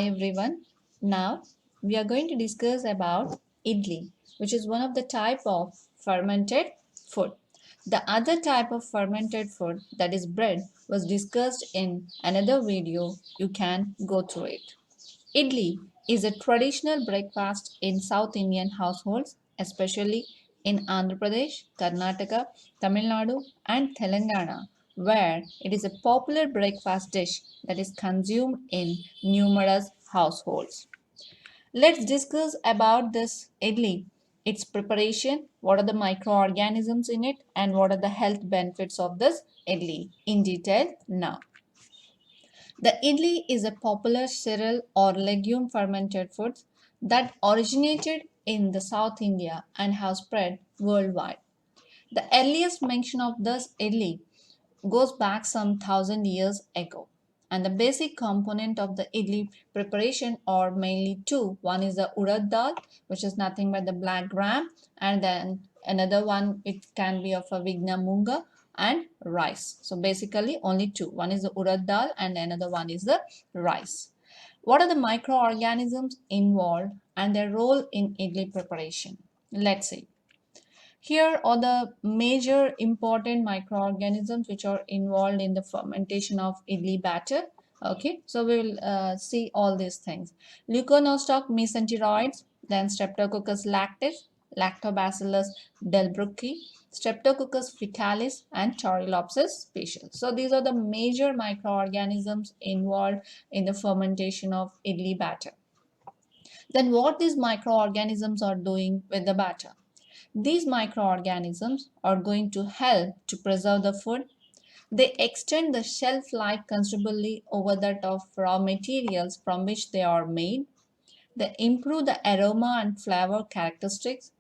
Hi everyone. Now we are going to discuss about idli, which is one of the type of fermented food. The other type of fermented food, that is bread, was discussed in another video. You can go through it. Idli is a traditional breakfast in South Indian households, especially in Andhra Pradesh, Karnataka, Tamil Nadu, and Telangana, where it is a popular breakfast dish that is consumed in numerous households. Let's discuss about this idli, its preparation, what are the microorganisms in it, and what are the health benefits of this idli in detail now. The idli is a popular cereal or legume fermented food that originated in the South India and has spread worldwide. The earliest mention of this idli goes back some thousand years ago. And the basic component of the idli preparation are mainly two. One is the urad dal, which is nothing but the black gram, and then another one it can be of a vigna munga and rice. So basically only two. One is the urad dal and another one is the rice. What are the microorganisms involved and their role in idli preparation? Let's see. Here are the major important microorganisms which are involved in the fermentation of idli batter. Okay, so we will see all these things. Leuconostoc mesenteroids, then Streptococcus lactis, Lactobacillus delbrueckii, Streptococcus faecalis, and Torulopsis species. So these are the major microorganisms involved in the fermentation of idli batter. Then what these microorganisms are doing with the batter? These microorganisms are going to help to preserve the food. They extend the shelf life considerably over that of raw materials from which they are made. They improve the aroma and flavor characteristics.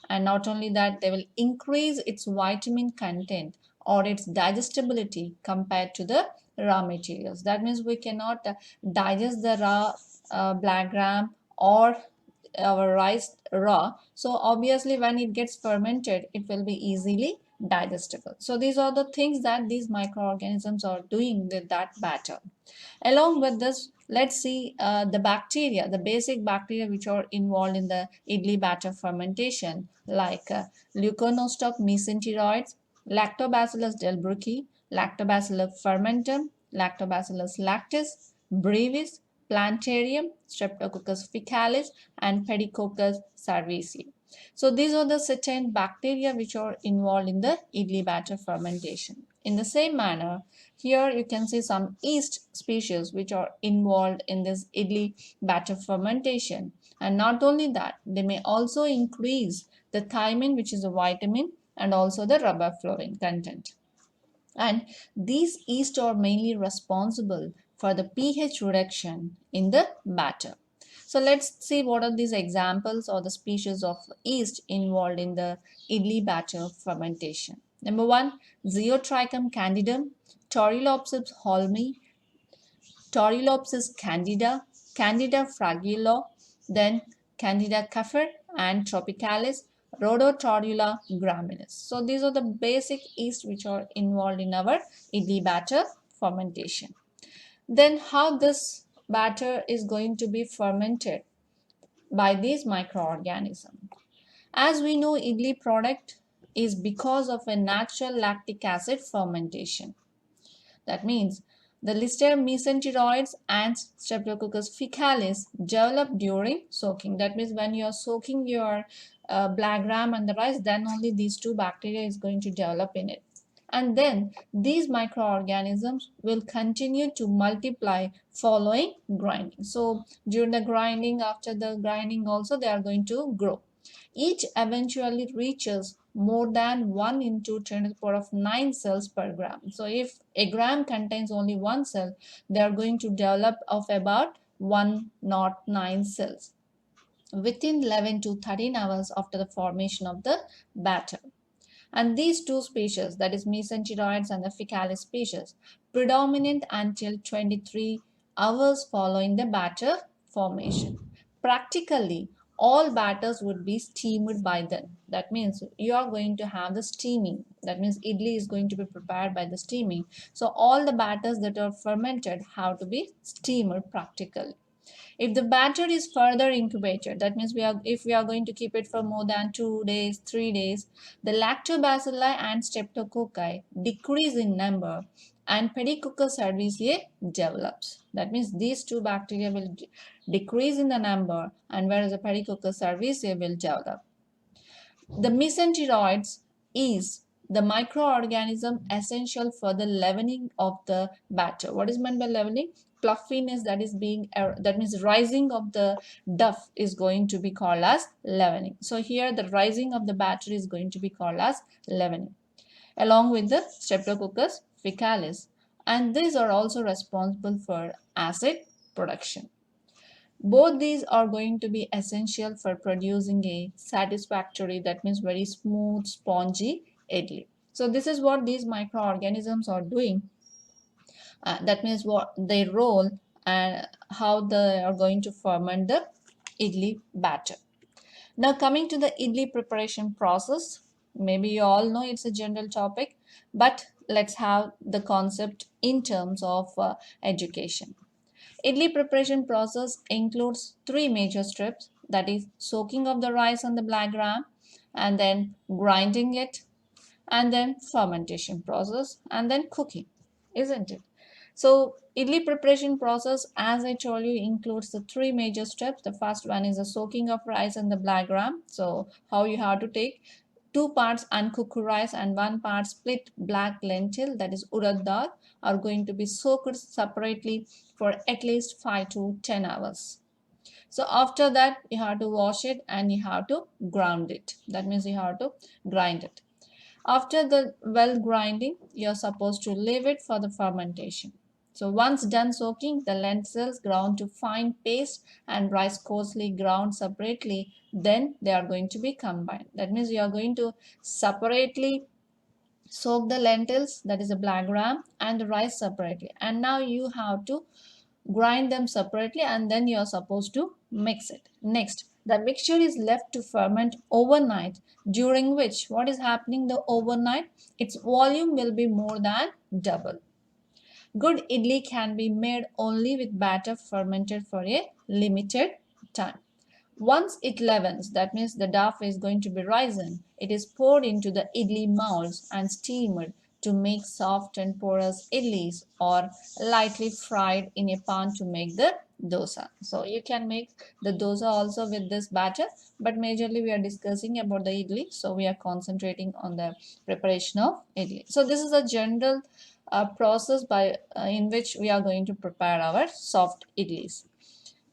And not only that, they will increase its vitamin content or its digestibility compared to the raw materials. That means we cannot digest the raw black gram or our rice raw. So obviously when it gets fermented, it will be easily digestible. So these are the things that these microorganisms are doing with that batter. Along with this, let's see the bacteria, the basic bacteria which are involved in the idli batter fermentation, like Leuconostoc mesenteroids, Lactobacillus delbrueckii, Lactobacillus fermentum, Lactobacillus lactis, brevis, Plantarum, Streptococcus faecalis, and Pediococcus cerevisiae. So these are the certain bacteria which are involved in the idli batter fermentation. In the same manner, here you can see some yeast species which are involved in this idli batter fermentation. And not only that, they may also increase the thiamine, which is a vitamin, and also the riboflavin content. And these yeast are mainly responsible for the pH reduction in the batter. So let's see what are these examples or the species of yeast involved in the idli batter fermentation. Number one, Zeotrichum candidum, Torulopsis holmi, Torulopsis candida, Candida fragile, then Candida kefir, and Tropicalis, Rhodotorula graminis. So these are the basic yeast which are involved in our idli batter fermentation. Then how this batter is going to be fermented by these microorganisms. As we know, idli product is because of a natural lactic acid fermentation. That means the listed mesenteroids and Streptococcus faecalis develop during soaking. That means when you are soaking your black gram and the rice, then only these two bacteria is going to develop in it. And then these microorganisms will continue to multiply following grinding. So during the grinding, after the grinding also, they are going to grow. Each eventually reaches more than 1 into 10 to the power of 9 cells per gram. So if a gram contains only one cell, they are going to develop of about 109 cells within 11 to 13 hours after the formation of the batter. And these two species, that is mesenteroids and the faecalis species, predominate until 23 hours following the batter formation. Practically, all batters would be steamed by then. That means you are going to have the steaming. That means idli is going to be prepared by the steaming. So all the batters that are fermented have to be steamed practically. If the batter is further incubated, that means if we are going to keep it for more than 2 days, 3 days, the lactobacilli and streptococci decrease in number and Pedicocca cerevisiae develops. That means these two bacteria will decrease in the number, and whereas the Pedicocca cerevisiae will develop. The mesenteroids is the microorganism essential for the leavening of the batter. What is meant by leavening? Fluffiness that is being, that means rising of the dough is going to be called as leavening. So here the rising of the batter is going to be called as leavening, along with the Streptococcus faecalis. And these are also responsible for acid production. Both these are going to be essential for producing a satisfactory, that means very smooth, spongy idli. So this is what these microorganisms are doing. That means what they role and how they are going to ferment the idli batter. Now coming to the idli preparation process, maybe you all know it's a general topic, but let's have the concept in terms of education. Idli preparation process includes three major steps, that is soaking of the rice on the black gram and then grinding it and then fermentation process and then cooking, isn't it? So idli preparation process, as I told you, includes the three major steps. The first one is the soaking of rice in the black gram. So how you have to take 2 parts uncooked rice and 1 part split black lentil, that is urad dal, are going to be soaked separately for at least 5 to 10 hours. So after that you have to wash it and you have to ground it. That means you have to grind it. After the well grinding, you're supposed to leave it for the fermentation. So once done soaking, the lentils ground to fine paste and rice coarsely ground separately, then they are going to be combined. That means you are going to separately soak the lentils, that is a black gram, and the rice separately. And now you have to grind them separately and then you are supposed to mix it. Next, the mixture is left to ferment overnight, during which what is happening the overnight, its volume will be more than double. Good idli can be made only with batter fermented for a limited time. Once it leavens, that means the dough is going to be risen, it is poured into the idli molds and steamed to make soft and porous idlis, or lightly fried in a pan to make the dosa. So you can make the dosa also with this batter, but majorly we are discussing about the idli, so we are concentrating on the preparation of idli. So this is a general process by in which we are going to prepare our soft idlis.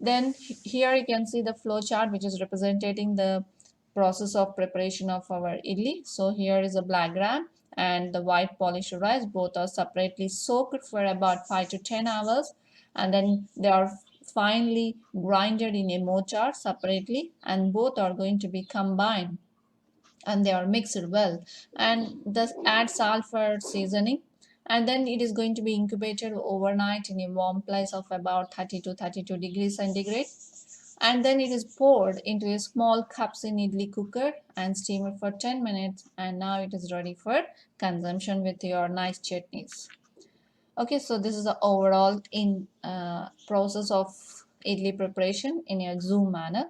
Then here you can see the flow chart, which is representing the process of preparation of our idli. So here is a black gram and the white polished rice. Both are separately soaked for about 5 to 10 hours, and then they are finely grinded in a mortar separately, and both are going to be combined and they are mixed well, and thus add salt for seasoning, and then it is going to be incubated overnight in a warm place of about 30 to 32 degrees centigrade, and then it is poured into a small cups in idli cooker and steamed for 10 minutes, and now it is ready for consumption with your nice chutneys. Okay, so this is the overall in process of idli preparation in a zoom manner.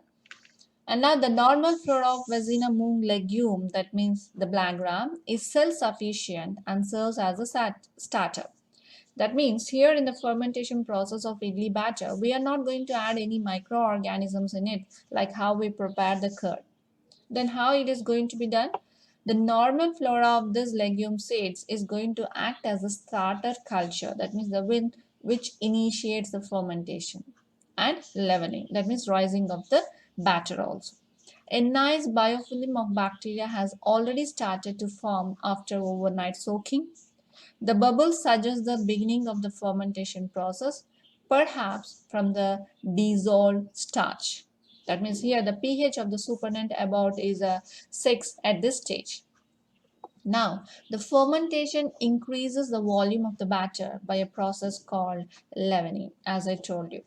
And now the normal flora of Vezina moong legume, that means the black gram, is self-sufficient and serves as a starter. That means here in the fermentation process of idli batter, we are not going to add any microorganisms in it, like how we prepare the curd. Then how it is going to be done? The normal flora of this legume seeds is going to act as a starter culture. That means the wind which initiates the fermentation and leavening. That means rising of the batter also. A nice biofilm of bacteria has already started to form after overnight soaking. The bubbles suggest the beginning of the fermentation process, perhaps from the dissolved starch. That means here the pH of the supernatant about is a 6 at this stage. Now, the fermentation increases the volume of the batter by a process called leavening, as I told you.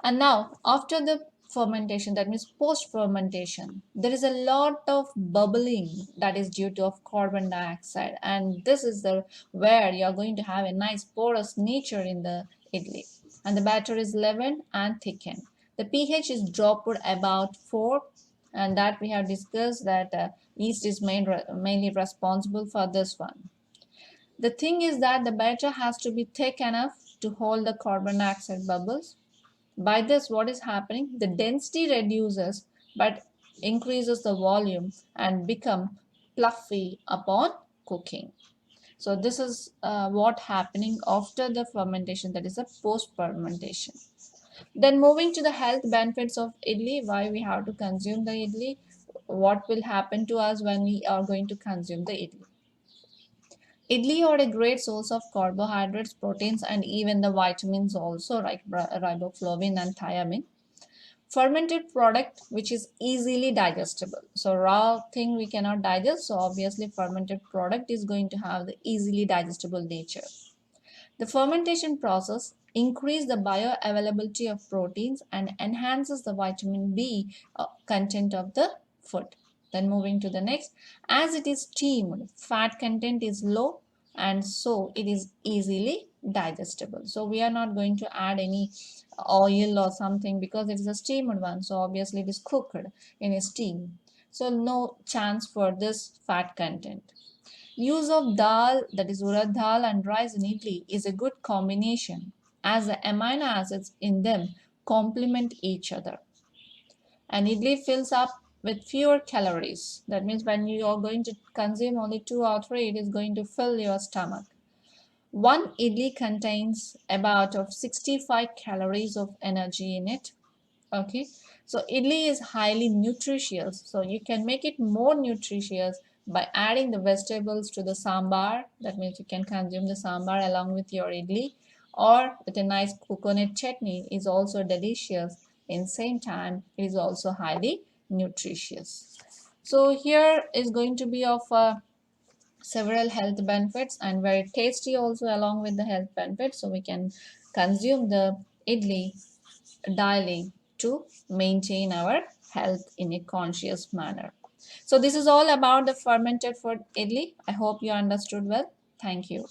And now, after the fermentation, that means post fermentation, there is a lot of bubbling that is due to of carbon dioxide, and this is the where you are going to have a nice porous nature in the idli. and the batter is leavened and thickened. The pH is dropped about 4, and that we have discussed that yeast is mainly responsible for this one. The thing is that the batter has to be thick enough to hold the carbon dioxide bubbles. By this, what is happening? The density reduces but increases the volume and become fluffy upon cooking. So this is what happening after the fermentation, that is a post fermentation. Then moving to the health benefits of idli, why we have to consume the idli, what will happen to us when we are going to consume the idli. Idli are a great source of carbohydrates, proteins, and even the vitamins also, like riboflavin and thiamine. Fermented product which is easily digestible. So raw thing we cannot digest, so obviously fermented product is going to have the easily digestible nature. The fermentation process increases the bioavailability of proteins and enhances the vitamin B content of the food. Then moving to the next, as it is steamed, fat content is low and so it is easily digestible. So we are not going to add any oil or something because it is a steamed one. So obviously it is cooked in a steam. So no chance for this fat content. Use of dal, that is urad dal, and rice in idli is a good combination as the amino acids in them complement each other. And idli fills up with fewer calories. That means when you are going to consume only 2 or 3, it is going to fill your stomach. One idli contains about of 65 calories of energy in it. Okay, so idli is highly nutritious, so you can make it more nutritious by adding the vegetables to the sambar. That means you can consume the sambar along with your idli, or with a nice coconut chutney is also delicious. In same time, it is also highly nutritious. So here is going to be of several health benefits and very tasty also along with the health benefits. So we can consume the idli daily to maintain our health in a conscious manner. So this is all about the fermented food idli. I hope you understood well. Thank you.